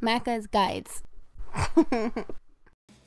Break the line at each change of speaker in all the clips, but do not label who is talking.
Macca's Guides.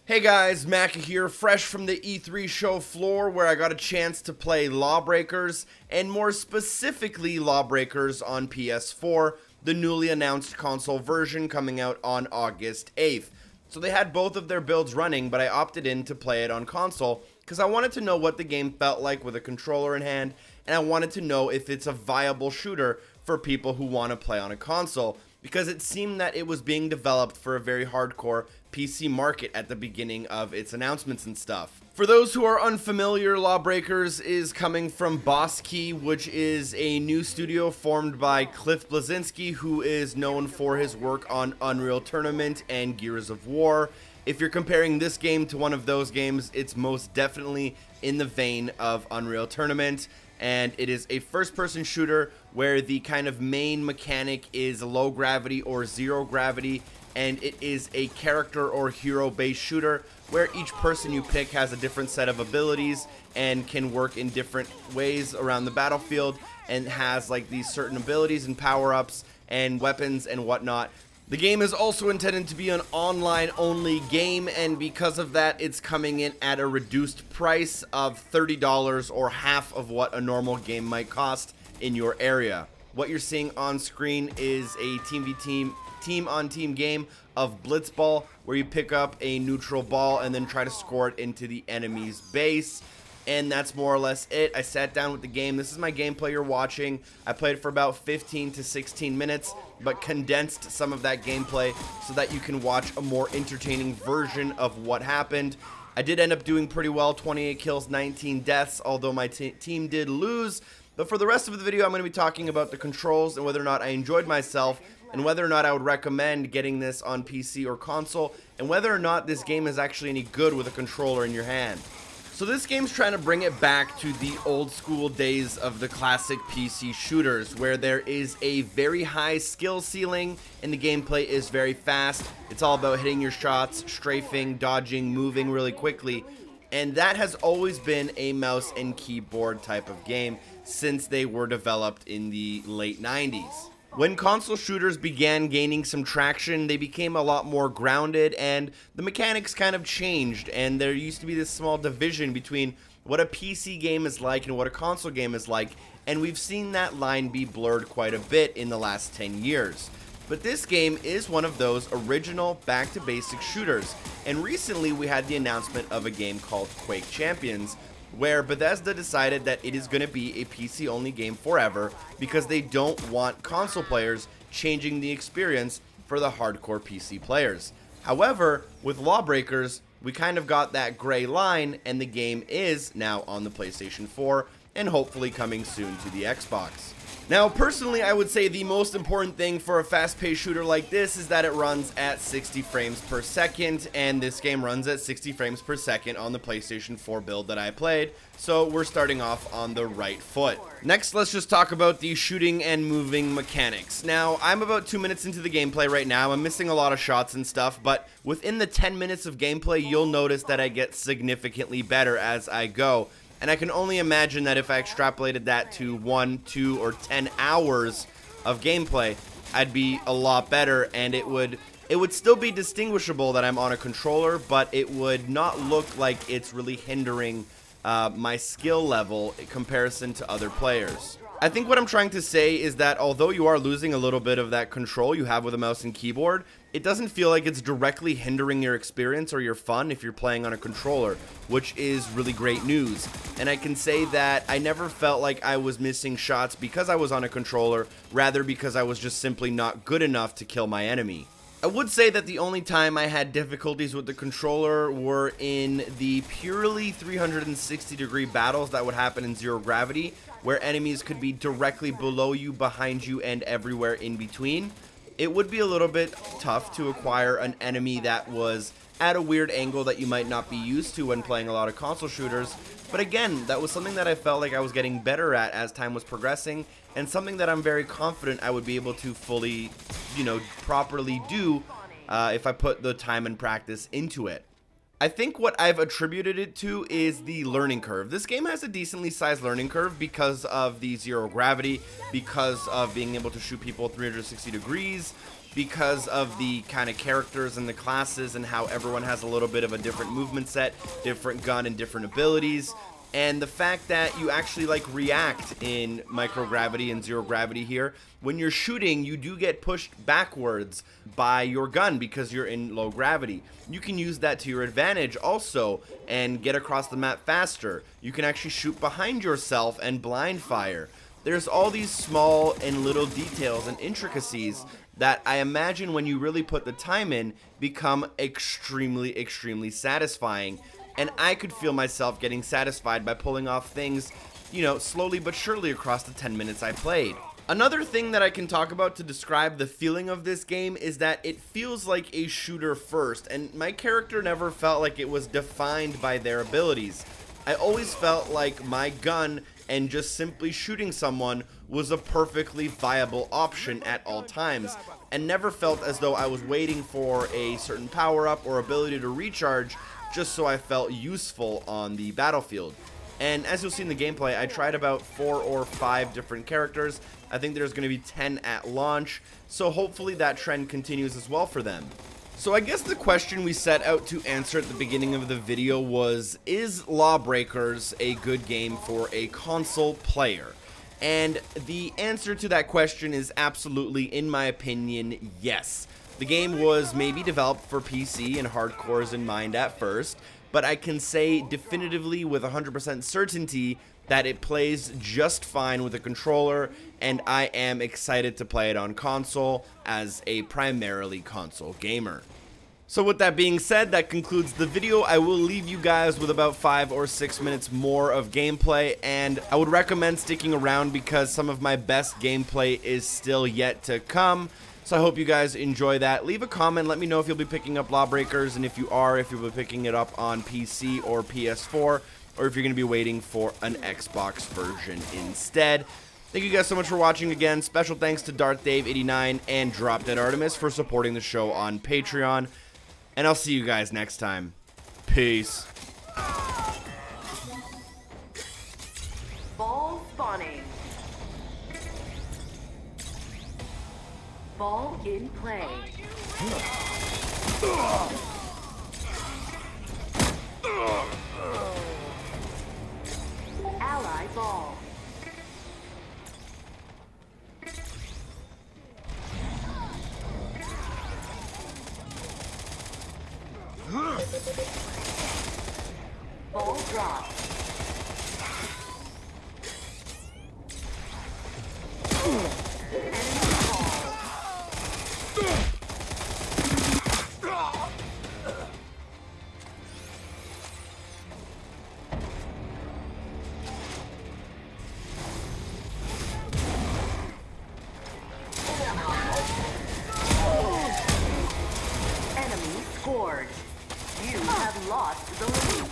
Hey guys, Macca here, fresh from the E3 show floor where I got a chance to play LawBreakers, and more specifically LawBreakers on PS4, the newly announced console version coming out on August 8th. So they had both of their builds running, but I opted in to play it on console because I wanted to know what the game felt like with a controller in hand, and I wanted to know if it's a viable shooter for people who want to play on a console, because it seemed that it was being developed for a very hardcore PC market at the beginning of its announcements and stuff. For those who are unfamiliar, LawBreakers is coming from Boss Key, which is a new studio formed by Cliff Bleszinski, who is known for his work on Unreal Tournament and Gears of War. If you're comparing this game to one of those games, it's most definitely in the vein of Unreal Tournament, and it is a first-person shooter where the kind of main mechanic is low gravity or zero gravity, and it is a character or hero-based shooter where each person you pick has a different set of abilities and can work in different ways around the battlefield, and has like these certain abilities and power-ups and weapons and whatnot. The game is also intended to be an online-only game, and because of that, it's coming in at a reduced price of $30, or half of what a normal game might cost in your area. What you're seeing on screen is a team-on-team game of Blitzball, where you pick up a neutral ball and then try to score it into the enemy's base. And that's more or less it. I sat down with the game. This is my gameplay you're watching. I played for about 15 to 16 minutes, but condensed some of that gameplay so that you can watch a more entertaining version of what happened. I did end up doing pretty well, 28 kills, 19 deaths, although my team did lose. But for the rest of the video, I'm going to be talking about the controls and whether or not I enjoyed myself, and whether or not I would recommend getting this on PC or console, and whether or not this game is actually any good with a controller in your hand. So this game's trying to bring it back to the old school days of the classic PC shooters, where there is a very high skill ceiling and the gameplay is very fast. It's all about hitting your shots, strafing, dodging, moving really quickly, and that has always been a mouse and keyboard type of game since they were developed in the late 90s. When console shooters began gaining some traction, they became a lot more grounded, and the mechanics kind of changed, and there used to be this small division between what a PC game is like and what a console game is like, and we've seen that line be blurred quite a bit in the last 10 years. But this game is one of those original back-to-basics shooters, and recently we had the announcement of a game called Quake Champions, where Bethesda decided that it is going to be a PC-only game forever because they don't want console players changing the experience for the hardcore PC players. However, with LawBreakers, we kind of got that gray line, and the game is now on the PlayStation 4 and hopefully coming soon to the Xbox. Now, personally, I would say the most important thing for a fast-paced shooter like this is that it runs at 60 frames per second, and this game runs at 60 frames per second on the PlayStation 4 build that I played, so we're starting off on the right foot. Next, let's just talk about the shooting and moving mechanics. Now, I'm about 2 minutes into the gameplay right now. I'm missing a lot of shots and stuff, but within the 10 minutes of gameplay, you'll notice that I get significantly better as I go. And I can only imagine that if I extrapolated that to 1, 2, or 10 hours of gameplay, I'd be a lot better, and it would still be distinguishable that I'm on a controller, but it would not look like it's really hindering my skill level in comparison to other players. I think what I'm trying to say is that although you are losing a little bit of that control you have with a mouse and keyboard, it doesn't feel like it's directly hindering your experience or your fun if you're playing on a controller, which is really great news. And I can say that I never felt like I was missing shots because I was on a controller, rather because I was just simply not good enough to kill my enemy. I would say that the only time I had difficulties with the controller were in the purely 360-degree battles that would happen in zero gravity, where enemies could be directly below you, behind you, and everywhere in between. It would be a little bit tough to acquire an enemy that was at a weird angle that you might not be used to when playing a lot of console shooters. But again, that was something that I felt like I was getting better at as time was progressing, and something that I'm very confident I would be able to fully, properly do if I put the time and practice into it. I think what I've attributed it to is the learning curve. This game has a decently sized learning curve because of the zero gravity, because of being able to shoot people 360 degrees, because of the kind of characters and the classes and how everyone has a little bit of a different movement set, different gun and different abilities. And the fact that you actually like react in microgravity and zero gravity here. When you're shooting, you do get pushed backwards by your gun because you're in low gravity. You can use that to your advantage also and get across the map faster. You can actually shoot behind yourself and blind fire. There's all these small and little details and intricacies that I imagine when you really put the time in become extremely, extremely satisfying. And I could feel myself getting satisfied by pulling off things, you know, slowly but surely across the 10 minutes I played. Another thing that I can talk about to describe the feeling of this game is that it feels like a shooter first, and my character never felt like it was defined by their abilities. I always felt like my gun and just simply shooting someone was a perfectly viable option at all times, and never felt as though I was waiting for a certain power-up or ability to recharge just so I felt useful on the battlefield. And as you'll see in the gameplay, I tried about 4 or 5 different characters. I think there's going to be 10 at launch, so hopefully that trend continues as well for them. So I guess the question we set out to answer at the beginning of the video was, is LawBreakers a good game for a console player? And the answer to that question is absolutely, in my opinion, yes. The game was maybe developed for PC and hardcores in mind at first, but I can say definitively with 100% certainty that it plays just fine with a controller, and I am excited to play it on console as a primarily console gamer. So with that being said, that concludes the video. I will leave you guys with about 5 or 6 minutes more of gameplay, and I would recommend sticking around because some of my best gameplay is still yet to come. So I hope you guys enjoy that. Leave a comment, let me know if you'll be picking up LawBreakers, and if you are, if you'll be picking it up on PC or PS4, or if you're going to be waiting for an Xbox version instead. Thank you guys so much for watching again. Special thanks to DarthDave89 and DropDeadArtemis for supporting the show on Patreon. And I'll see you guys next time. Peace.
Ball spawning. Ball in play. Ally ball. Ball drop. Enemy ball. Enemy scored. You have lost the lead.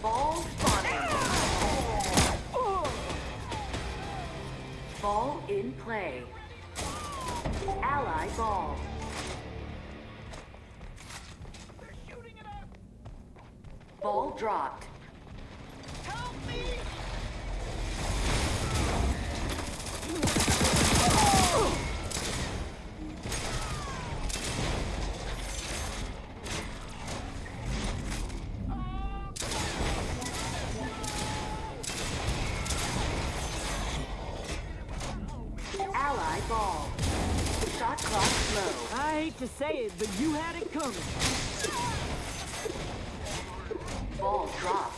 Ball spawning. Ball in play. Ally ball. Ball dropped.
Help me!
Ally ball. Shot clock low.
I hate to say it, but you had it coming.
Ball dropped.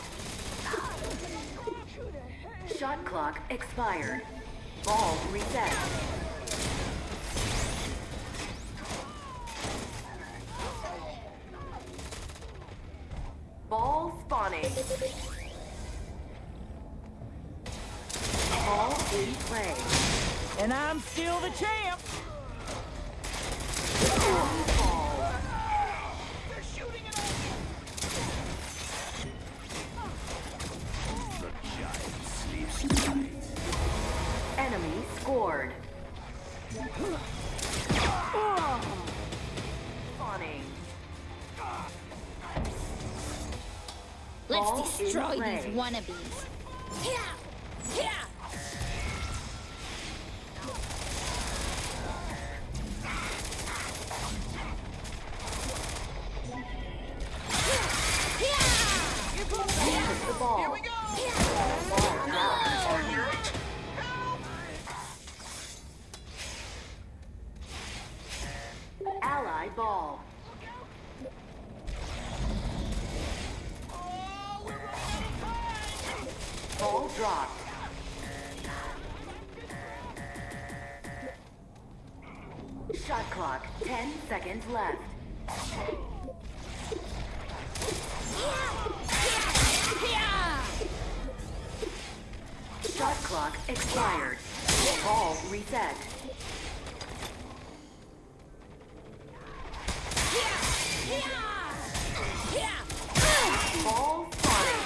Shot clock expired. Ball reset. Ball spawning. Ball in play.
And I'm still the champ.
Ball.
They're shooting at us. The giant sleeps tonight.
Enemy scored. Spawning.
Let's
Ball in
destroy
play.
these wannabes.
The ball.
Here we go.
Ball dropped. Ally ball.
Oh, we're running out of time.
Ball dropped. Shot clock. 10 seconds left. Shot clock expired. Ball reset. Ball spotted.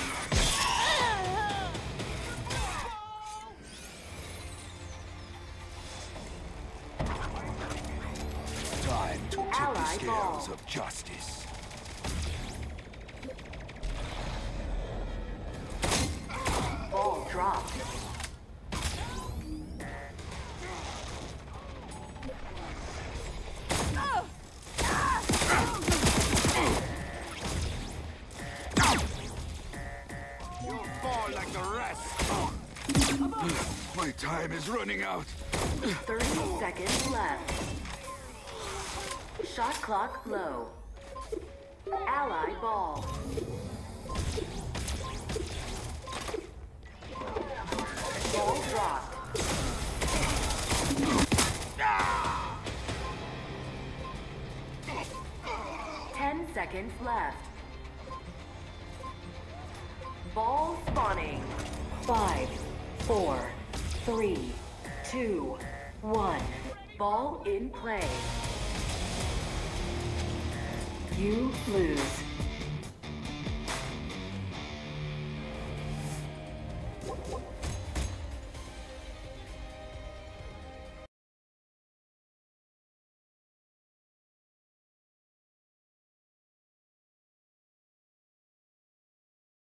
Time to tip the
Ally
scales
ball.
of justice.
Ball dropped.
You'll fall like the rest. My time is running out.
30 seconds left. Shot clock low. Ally ball. Ball dropped. Ten seconds left. Ball spawning. 5, 4, 3, 2, 1. Ball in play. You lose.